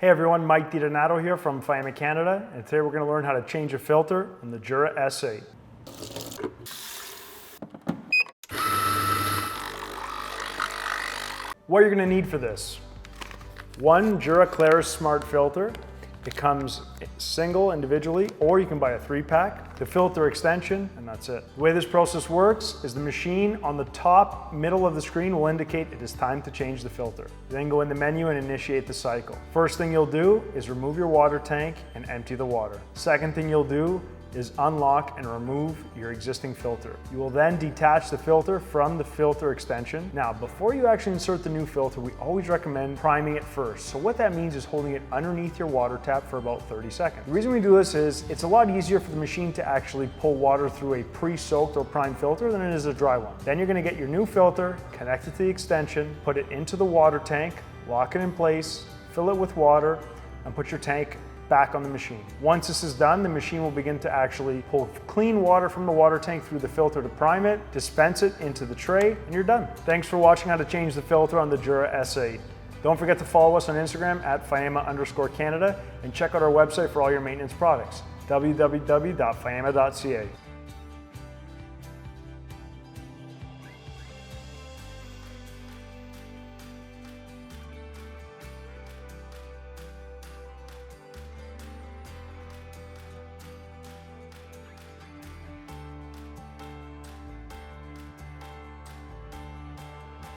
Hey everyone, Mike DiDonato here from Fiamma Canada, and today we're going to learn how to change a filter on the Jura S8. What you're going to need for this: one Jura Claris Smart filter. It comes single individually, or you can buy a 3-pack, the filter extension, and that's it. The way this process works is the machine on the top middle of the screen will indicate it is time to change the filter. You then go in the menu and initiate the cycle. First thing you'll do is remove your water tank and empty the water. Second thing you'll do is unlock and remove your existing filter. You will then detach the filter from the filter extension. Now, before you actually insert the new filter, we always recommend priming it first. So what that means is holding it underneath your water tap for about 30 seconds. The reason we do this is it's a lot easier for the machine to actually pull water through a pre-soaked or primed filter than it is a dry one. Then you're gonna get your new filter, connect it to the extension, put it into the water tank, lock it in place, fill it with water, and put your tank back on the machine. Once this is done, the machine will begin to actually pull clean water from the water tank through the filter to prime it, dispense it into the tray, and you're done. Thanks for watching how to change the filter on the Jura S8. Don't forget to follow us on Instagram at Fiamma_Canada and check out our website for all your maintenance products, www.fiamma.ca.